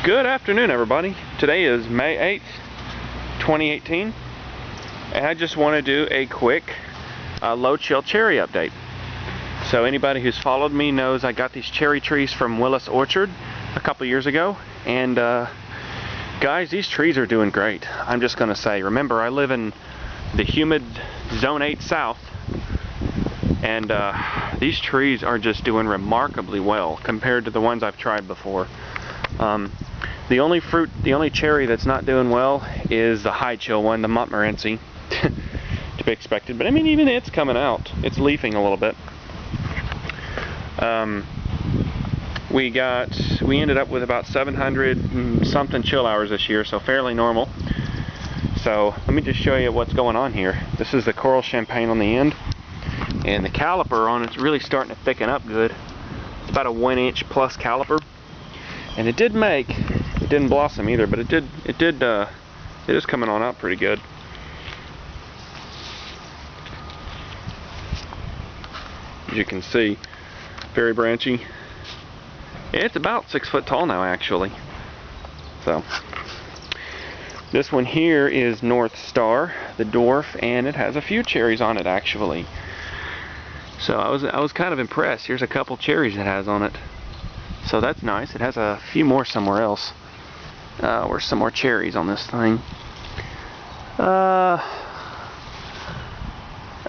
Good afternoon, everybody. Today is May 8th, 2018, and I just want to do a quick low chill cherry update. So anybody who's followed me knows I got these cherry trees from Willis Orchard a couple years ago, and guys, these trees are doing great. I'm just going to say, remember, I live in the humid Zone 8 South, and these trees are just doing remarkably well compared to the ones I've tried before. The only cherry that's not doing well is the high chill one, the Montmorency, to be expected. But I mean, even it's coming out. It's leafing a little bit. We ended up with about 700 something chill hours this year, so fairly normal. So let me just show you what's going on here. This is the coral champagne on the end, and the caliper on it's really starting to thicken up good. It's about a 1 inch plus caliper, and it didn't blossom either, but it is coming on out pretty good. As you can see, very branchy. It's about 6 foot tall now, actually. So this one here is North Star, the dwarf, and it has a few cherries on it actually. So I was kind of impressed. Here's a couple cherries it has on it. So that's nice. It has a few more somewhere else. Where's some more cherries on this thing? Oh,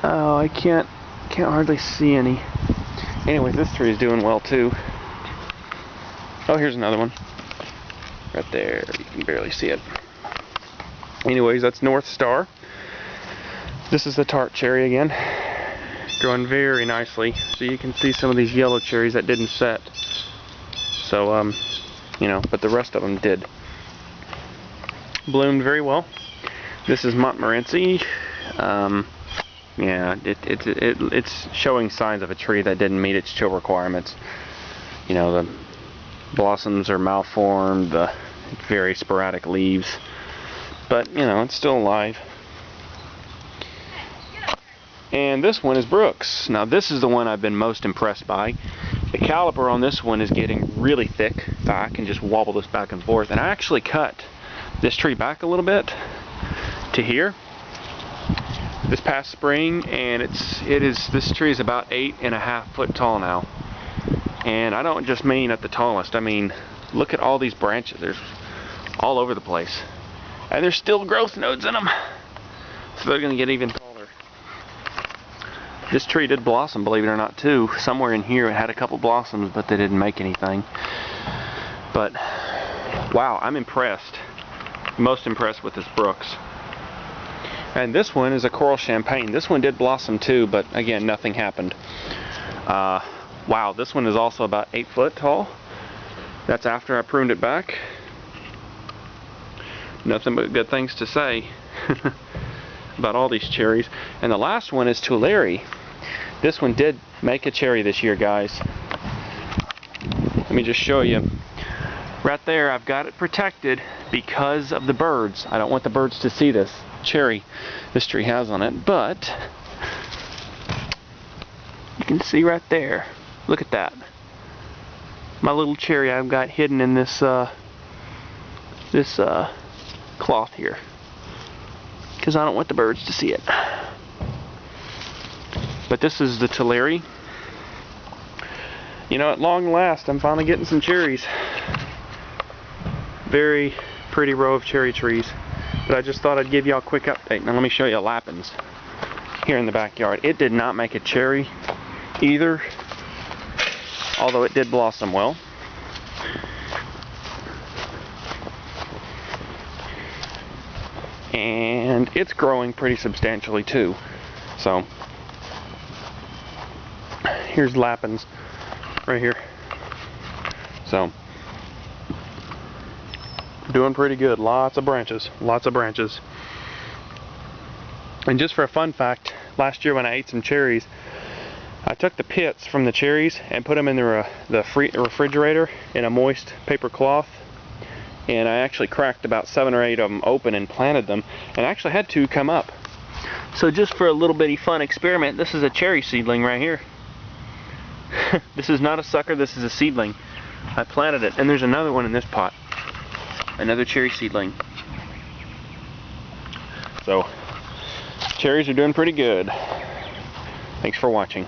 I can't hardly see any. Anyways, this tree is doing well too. Oh, here's another one. Right there. You can barely see it. Anyways, that's North Star. This is the tart cherry again. Growing very nicely. So you can see some of these yellow cherries that didn't set. So, you know, but the rest of them did. Bloomed very well. This is Montmorency. Yeah, it's showing signs of a tree that didn't meet its chill requirements. You know, the blossoms are malformed, the very sporadic leaves, but you know, it's still alive. And this one is Brooks. Now this is the one I've been most impressed by. The caliper on this one is getting really thick. I can just wobble this back and forth, and I actually cut this tree back a little bit to here this past spring, and this tree is about 8.5 foot tall now. And I don't just mean at the tallest. I mean, look at all these branches. There's all over the place, and there's still growth nodes in them, so they're going to get even taller. This tree did blossom, believe it or not, too. Somewhere in here it had a couple blossoms, but they didn't make anything. But wow, I'm impressed. Most impressed with this Brooks. And this one is a coral champagne. This one did blossom too, but again, nothing happened. Wow, this one is also about 8 foot tall. That's after I pruned it back. Nothing but good things to say about all these cherries. And the last one is Tulare. This one did make a cherry this year, guys. Let me just show you. Right there, I've got it protected because of the birds. I don't want the birds to see this cherry this tree has on it, but you can see right there. Look at that. My little cherry I've got hidden in this cloth here, because I don't want the birds to see it. But this is the Tulare. You know, at long last, I'm finally getting some cherries. Very pretty row of cherry trees. But I just thought I'd give y'all a quick update. Now let me show you Lapins here in the backyard. It did not make a cherry either, although it did blossom well. And it's growing pretty substantially too. So here's Lapins right here. So doing pretty good. Lots of branches. Lots of branches. And just for a fun fact, last year when I ate some cherries, I took the pits from the cherries and put them in the refrigerator in a moist paper cloth, and I actually cracked about 7 or 8 of them open and planted them, and I actually had 2 come up. So just for a little bitty fun experiment, this is a cherry seedling right here. This is not a sucker, this is a seedling. I planted it, and there's another one in this pot. another cherry seedling. So, cherries are doing pretty good. Thanks for watching.